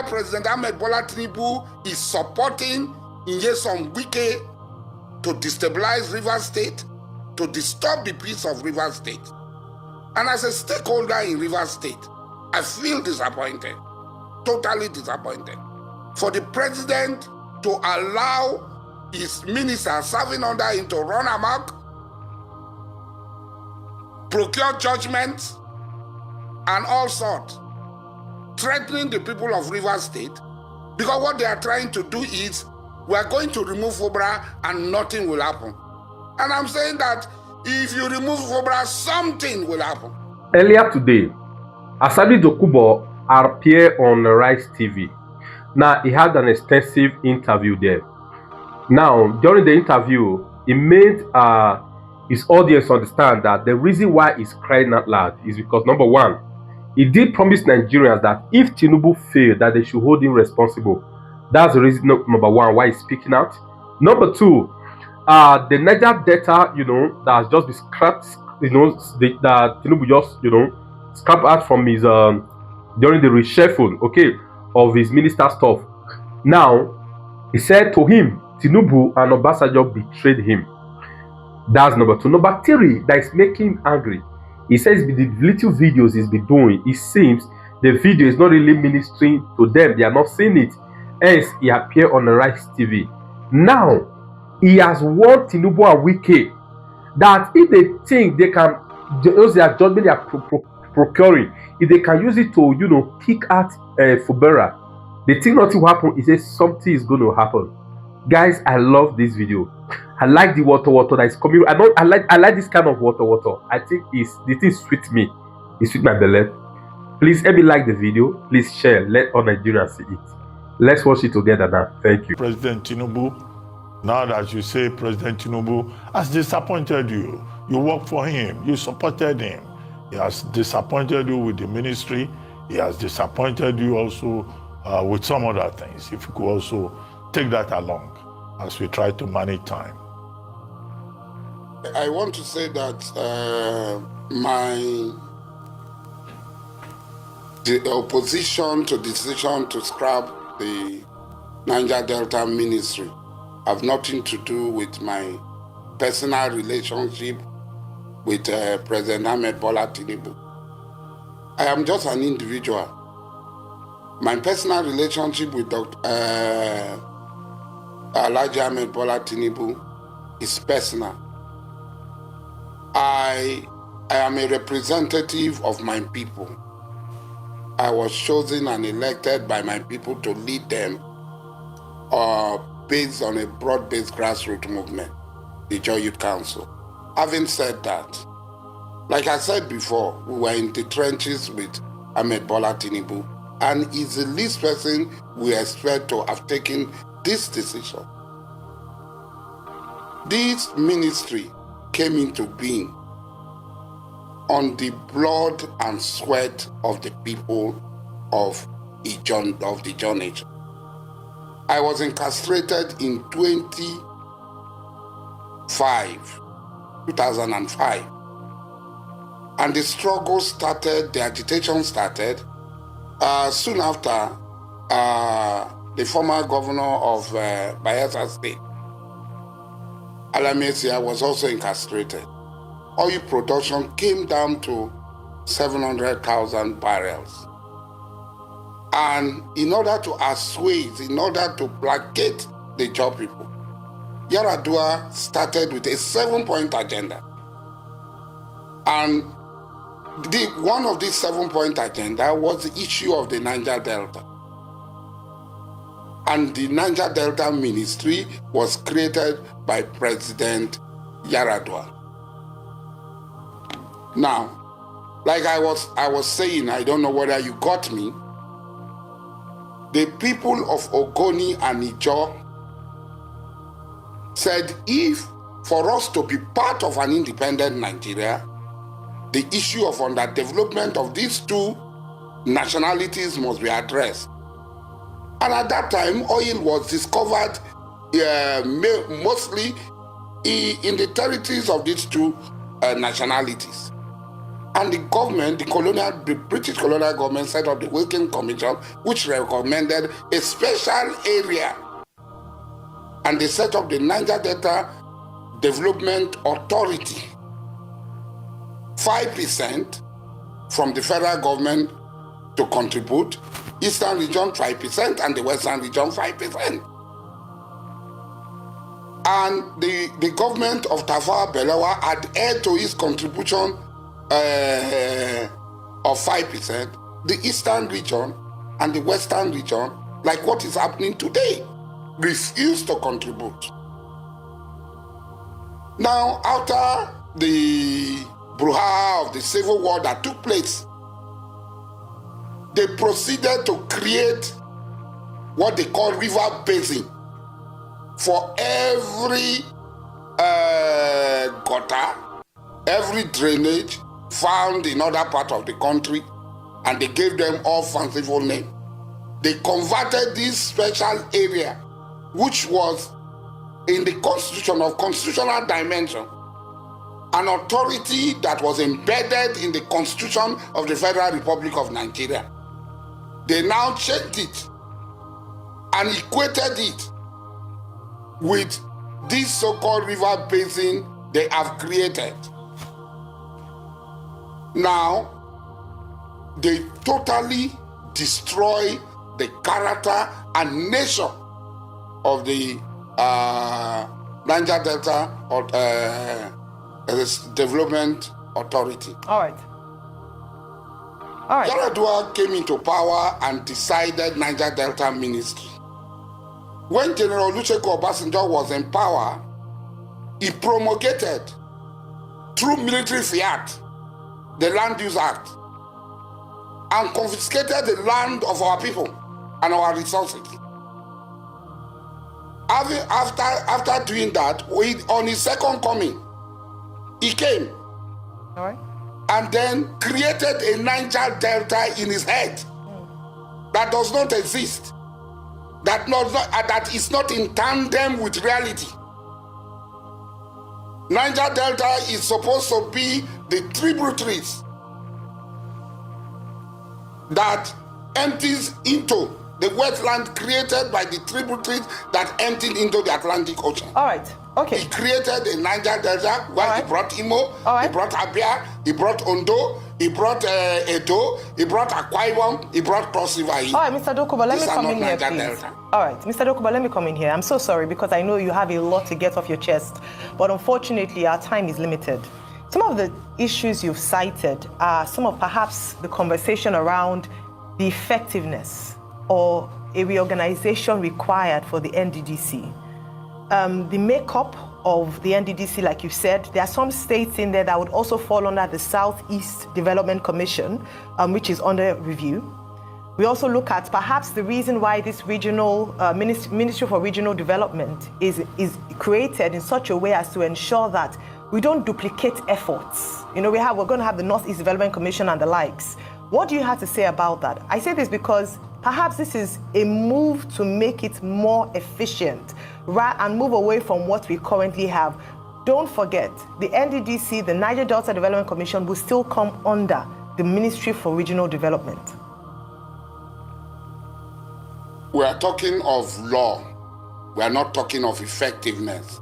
President Ahmed Bola Tinubu is supporting Nyesom Wike to destabilize Rivers State, to disturb the peace of Rivers State. And as a stakeholder in Rivers State, I feel disappointed, totally disappointed, for the president to allow his minister serving under him to run amok, procure judgments, and all sorts, threatening the people of Rivers State, because what they are trying to do is, we are going to remove Fubara and nothing will happen. And I'm saying that if you remove Fubara, something will happen. Earlier today, Asari Dokunbo appeared on AriseTV. Now, he had an extensive interview there. Now, during the interview, he made his audience understand that the reason why he's crying out loud is because, number one, he did promise Nigerians that if Tinubu failed, that they should hold him responsible. That's the reason, number one, why he's speaking out. Number two, the Niger Delta, that has just been scrapped, that Tinubu just, scrapped out from his, during the reshuffle, of his minister stuff. Now, he said to him, Tinubu and Obasanjo betrayed him. That's number two. Number three, that is making him angry. He says with the little videos he's been doing, it seems the video is not really ministering to them. They are not seeing it. Hence, he appeared on AriseTV. Now, he has warned Tinubu and Wike that if they think they can use their judgment they are procuring, if they can use it to, kick out Fubara, they think nothing will happen. He says something is going to happen. Guys, I love this video. I like the water that is coming. I like this kind of water. I think the thing sweet me. It sweet my belly. Please help me like the video. Please share. Let all Nigerians see it. Let's watch it together now. Thank you. President Tinubu, now that you say President Tinubu has disappointed you, you worked for him, you supported him. He has disappointed you with the ministry. He has disappointed you also with some other things. If you could also take that along as we try to manage time. I want to say that the opposition to decision to scrap the Niger Delta ministry have nothing to do with my personal relationship with President Ahmed Bola Tinubu. I am just an individual. My personal relationship with Dr. Alhaji Ahmed Bola Tinubu is personal. I am a representative of my people. I was chosen and elected by my people to lead them based on a broad-based grassroots movement, the Joy Youth Council. Having said that, like I said before, we were in the trenches with Ahmed Bola Tinubu, and he's the least person we expect to have taken this decision. This ministry came into being on the blood and sweat of the people of the John Nation. I was incarcerated in 2005, and the struggle started, the agitation started soon after the former governor of Bayelsa State, Alamesia, was also incarcerated. Oil production came down to 700,000 barrels. And in order to assuage, in order to placate the job people, Yar'Adua started with a 7-point agenda. And one of these 7-point agenda was the issue of the Niger Delta. And the Niger Delta Ministry was created by President Yar'Adua. Now, like I was saying, I don't know whether you got me, the people of Ogoni and Ijaw said if for us to be part of an independent Nigeria, the issue of underdevelopment of these two nationalities must be addressed. And at that time, oil was discovered mostly in the territories of these two nationalities. And the government, the British colonial government set up the Wike Commission, which recommended a special area. And they set up the Niger Delta Development Authority. 5% from the federal government to contribute, Eastern region 5% and the Western region 5%. And the government of Tafawa Balewa adhered to its contribution of 5%. The Eastern region and the Western region, like what is happening today, refused to contribute. Now, after the brouhaha of the civil war that took place, they proceeded to create what they call river basin for every gutter, every drainage found in other part of the country, and they gave them all fanciful names. They converted this special area, which was in the constitution of constitutional dimension, an authority that was embedded in the Constitution of the Federal Republic of Nigeria. They now changed it and equated it with this so-called river basin they have created. Now, they totally destroy the character and nature of the Niger Delta Development Authority. All right. Yar'Adua came into power and decided Niger Delta Ministry. When General Olusegun Obasanjo was in power, he promulgated through military fiat the Land Use Act and confiscated the land of our people and our resources. After doing that, on his second coming, he came. All right. And then created a Niger Delta in his head that does not exist, that is not in tandem with reality. Niger Delta is supposed to be the tributaries that empties into the wetland created by the tributaries that emptied into the Atlantic Ocean. All right. Okay. He created a Niger Delta where he brought Imo, he brought Abia, he brought Ondo, he brought Edo, he brought Akwa Ibom, he brought Cross River. All right, Mr. Dokubo, let me come in here, please. Delta. All right, Mr. Dokubo, let me come in here. I'm so sorry because I know you have a lot to get off your chest, but unfortunately, our time is limited. Some of the issues you've cited are some of perhaps the conversation around the effectiveness or a reorganization required for the NDDC. The makeup of the NDDC, like you said, there are some states in there that would also fall under the Southeast Development Commission, which is under review. We also look at perhaps the reason why this regional Ministry for Regional Development is created in such a way as to ensure that we don't duplicate efforts. You know, we're going to have the Northeast Development Commission and the likes. What do you have to say about that? I say this because perhaps this is a move to make it more efficient and move away from what we currently have. Don't forget, the NDDC, the Niger Delta Development Commission, will still come under the Ministry for Regional Development. We are talking of law. We are not talking of effectiveness.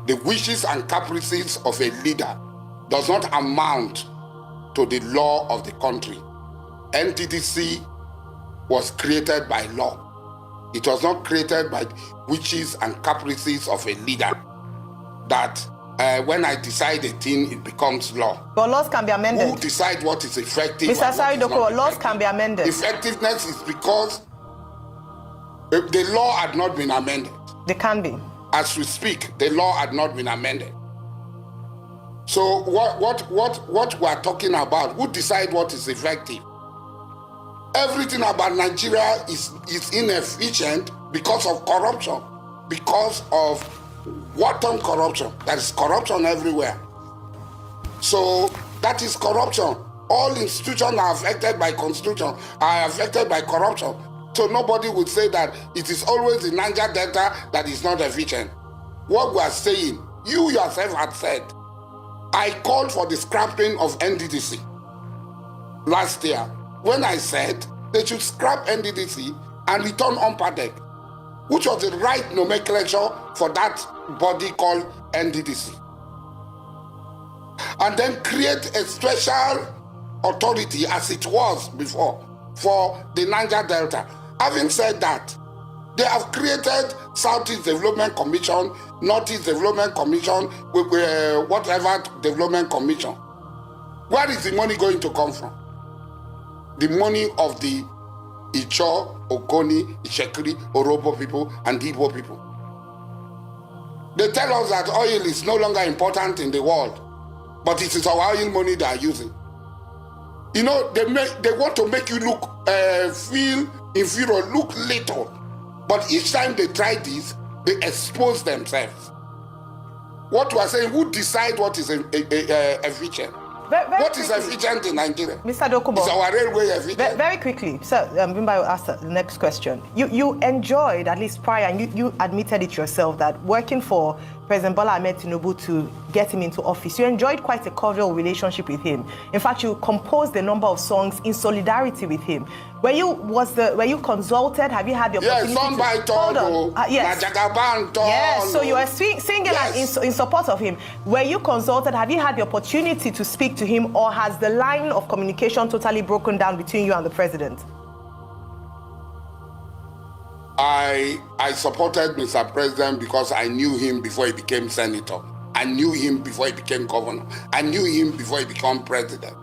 The wishes and caprices of a leader does not amount to the law of the country. NDDC was created by law. It was not created by wishes and caprices of a leader that when I decide a thing, it becomes law. But laws can be amended. Who decides what is effective? Mr. Asari Dokunbo, laws can be amended. Effectiveness is because the law had not been amended. They can be. As we speak, the law had not been amended. So what we are talking about, who decide what is effective? Everything about Nigeria is inefficient because of corruption, because of wanton corruption. There is corruption everywhere. So that is corruption. All institutions are affected by constitution, are affected by corruption. So nobody would say that it is always the Niger Delta that is not efficient. What we are saying, you yourself had said, I called for the scrapping of NDDC. last year when I said they should scrap NDDC and return UMPADEC, which was the right nomenclature for that body called NDDC. And then create a special authority as it was before for the Niger Delta. Having said that, they have created Southeast Development Commission, Northeast Development Commission, whatever Development Commission. Where is the money going to come from? The money of the Icho, Okoni, Ishekiri, Orobo people, and Igbo people. They tell us that oil is no longer important in the world, but it is our oil money they are using. You know, they want to make you feel inferior, look little. But each time they try this, they expose themselves. What we are saying, who decide what is efficient? What is efficient in Nigeria? Mr. Dokunbo, is our railway efficient? Very quickly, sir, Bimba will ask the next question. You enjoyed, at least prior, and you admitted it yourself, that working for President Bola Ahmed Tinubu to get him into office, you enjoyed quite a cordial relationship with him. In fact, you composed a number of songs in solidarity with him. Were you consulted? Have you had the opportunity? Yes, song by Togo. Yes. Yes, so you were singing yes. in support of him. Were you consulted? Have you had the opportunity to speak to him, or has the line of communication totally broken down between you and the president? I supported Mr. President because I knew him before he became senator. I knew him before he became governor. I knew him before he became president.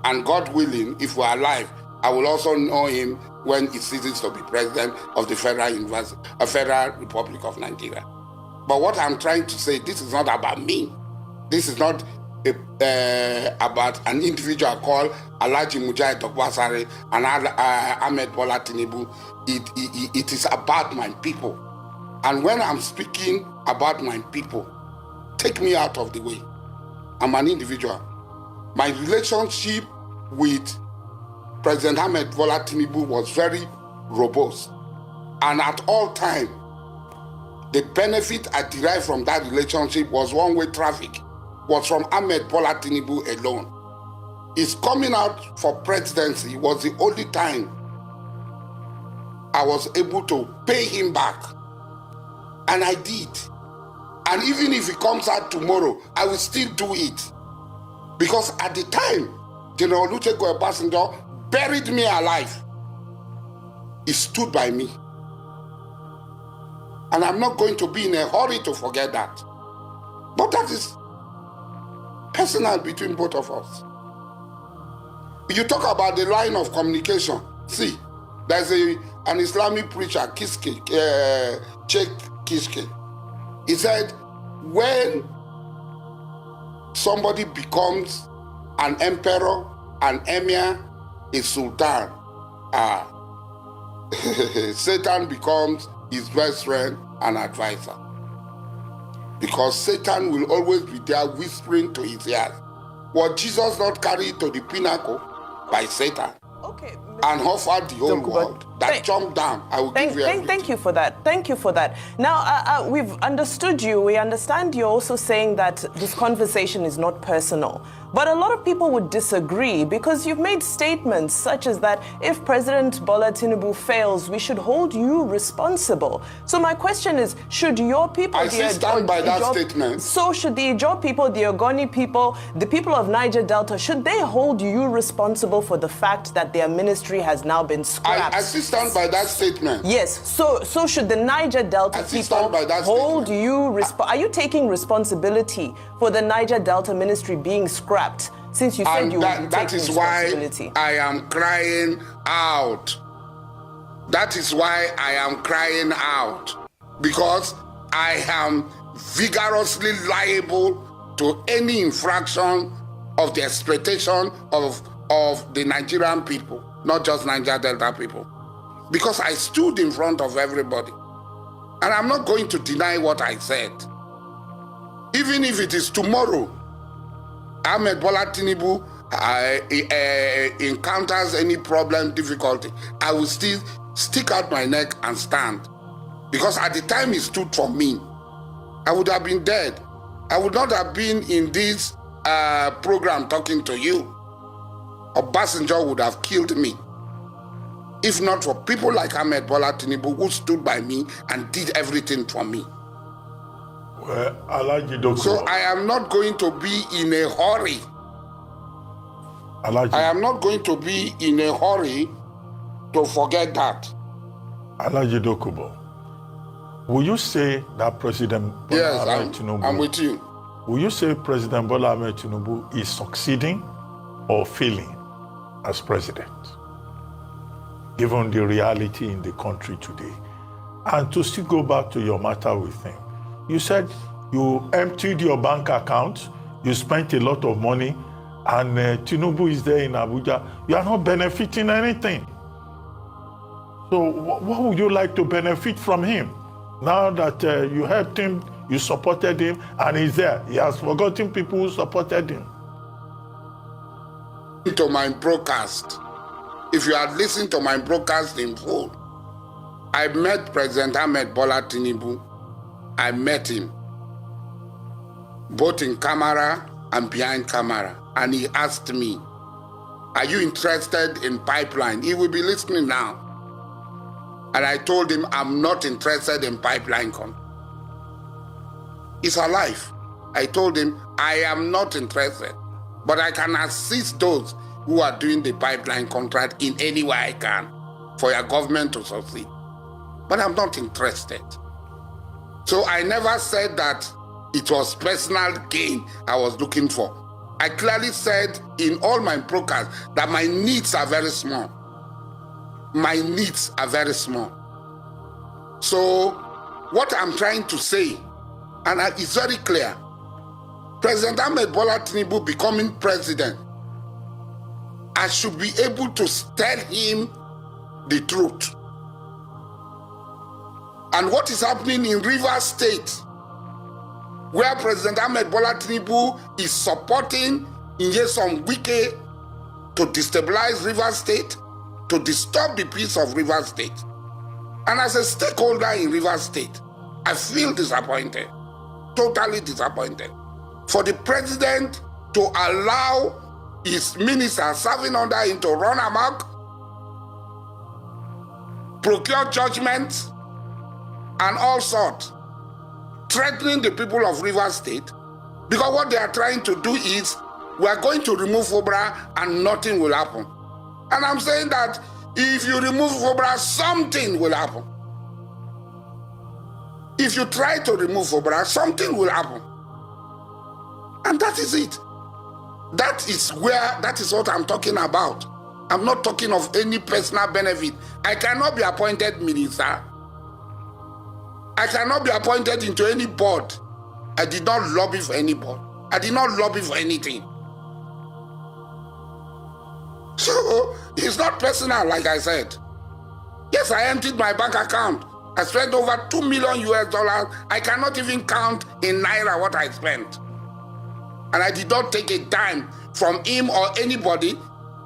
And God willing, if we're alive, I will also know him when he ceases to be president of the Federal Republic of Nigeria. But what I'm trying to say, this is not about me. This is not about an individual called Alhaji Mujahid Asari and Ahmed Bola Tinubu. It is about my people. And when I'm speaking about my people, take me out of the way. I'm an individual. My relationship with President Ahmed Bola Tinubu was very robust. And at all times, the benefit I derived from that relationship was one-way traffic, was from Ahmed Bola Tinubu alone. His coming out for presidency was the only time I was able to pay him back. And I did. And even if he comes out tomorrow, I will still do it. Because at the time, General Olusegun Obasanjo buried me alive. He stood by me. And I'm not going to be in a hurry to forget that. But that is personal between both of us. You talk about the line of communication. See, there's an Islamic preacher, Sheikh Kishke. He said, when somebody becomes an emperor, an emir, a sultan, Satan becomes his best friend and advisor. Because Satan will always be there whispering to his ears. Was Jesus not carried to the pinnacle by Satan? Okay. And offered the whole world that jumped down. I will give you everything. Thank you for that. Thank you for that. Now, we've understood you. We understand you're also saying that this conversation is not personal. But a lot of people would disagree because you've made statements such as that if President Bola Tinubu fails, we should hold you responsible. So my question is, should your people... I stand by that statement. So should the Ijaw people, the Ogoni people, the people of Niger Delta, should they hold you responsible for the fact that their ministry has now been scrapped? I stand by that statement. Yes. So should the Niger Delta people hold you responsible? Are you taking responsibility for the Niger Delta ministry being scrapped? Since you said you would be that is why I am crying out. That is why I am crying out. Because I am vigorously liable to any infraction of the exploitation of the Nigerian people, not just Niger Delta people. Because I stood in front of everybody. And I'm not going to deny what I said. Even if it is tomorrow, Ahmed Bola Tinubu encounters any problem, difficulty, I will still stick out my neck and stand. Because at the time he stood for me, I would have been dead. I would not have been in this program talking to you. Obasanjo would have killed me if not for people like Ahmed Bola Tinubu who stood by me and did everything for me. Well, Alhaji Dokunbo. So I am not going to be in a hurry. I am not going to be in a hurry to forget that. Alhaji Dokunbo, will you say that President Bola Ahmed Tinubu... I'm with you. Will you say President Bola Ahmed Tinubu is succeeding or failing as president, given the reality in the country today? And to still go back to your matter with him, you said you emptied your bank account, you spent a lot of money, and Tinubu is there in Abuja. You are not benefiting anything. So what would you like to benefit from him? Now that you helped him, you supported him, and he's there. He has forgotten people who supported him. To my broadcast, if you had listened to my broadcast in full, I met President Ahmed Bola Tinubu. I met him, both in camera and behind camera, and he asked me, are you interested in pipeline? He will be listening now. And I told him, I'm not interested in pipeline contract. He's alive. I told him, I am not interested, but I can assist those who are doing the pipeline contract in any way I can for your government to succeed. But I'm not interested. So I never said that it was personal gain I was looking for. I clearly said in all my broadcasts that my needs are very small. My needs are very small. So what I'm trying to say, and it's very clear, President Ahmed Bola Tinubu becoming president, I should be able to tell him the truth. And what is happening in Rivers State, where President Ahmed Bola Tinubu is supporting Nyesom Wike to destabilize Rivers State, to disturb the peace of Rivers State. And as a stakeholder in Rivers State, I feel disappointed, totally disappointed, for the president to allow his minister serving under him to run amok, procure judgments, and all sorts, threatening the people of Rivers State, because what they are trying to do is, we are going to remove Fubara and nothing will happen. And I'm saying that if you remove Fubara, something will happen. If you try to remove Fubara, something will happen. And that is it. That is what I'm talking about. I'm not talking of any personal benefit. I cannot be appointed minister. I cannot be appointed into any board. I did not lobby for any board. I did not lobby for anything. So it's not personal, like I said. Yes, I emptied my bank account. I spent over $2 million US. I cannot even count in naira what I spent. And I did not take a dime from him or anybody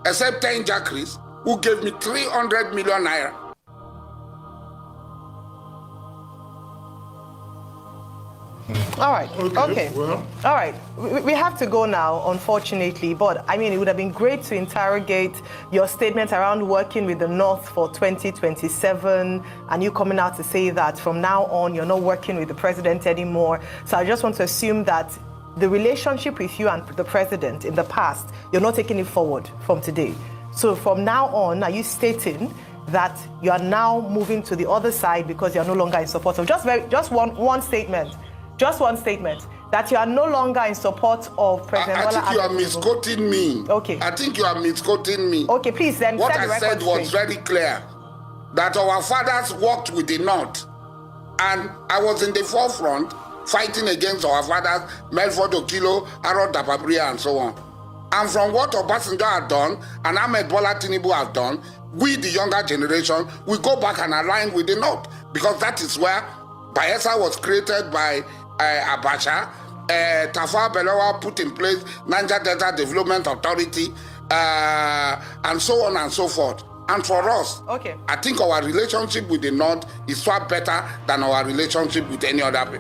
except 10 Jackeries, who gave me 300 million naira. All right. Okay. Well. All right. We have to go now, unfortunately. But I mean, it would have been great to interrogate your statement around working with the Noth for 2027, and you coming out to say that from now on you're not working with the president anymore. So I just want to assume that the relationship with you and the president in the past, you're not taking it forward from today. So from now on, are you stating that you are now moving to the other side because you're no longer in support of just one statement? Just one statement, that you are no longer in support of President Bola. I think you are misquoting me. Okay. I think you are misquoting me. Okay, please then. What I said was very clear, that our fathers worked with the North, and I was in the forefront fighting against our fathers, Melford Okilo, Harold Dapabria, and so on. And from what Obasanjo had done, and Ahmed Bola Tinubu has done, we, the younger generation, we go back and align with the North, because that is where Bayelsa was created by Abacha, Tafawa Balewa put in place Niger Delta Development Authority, and so on and so forth. And for us, okay, I think our relationship with the North is far better than our relationship with any other people.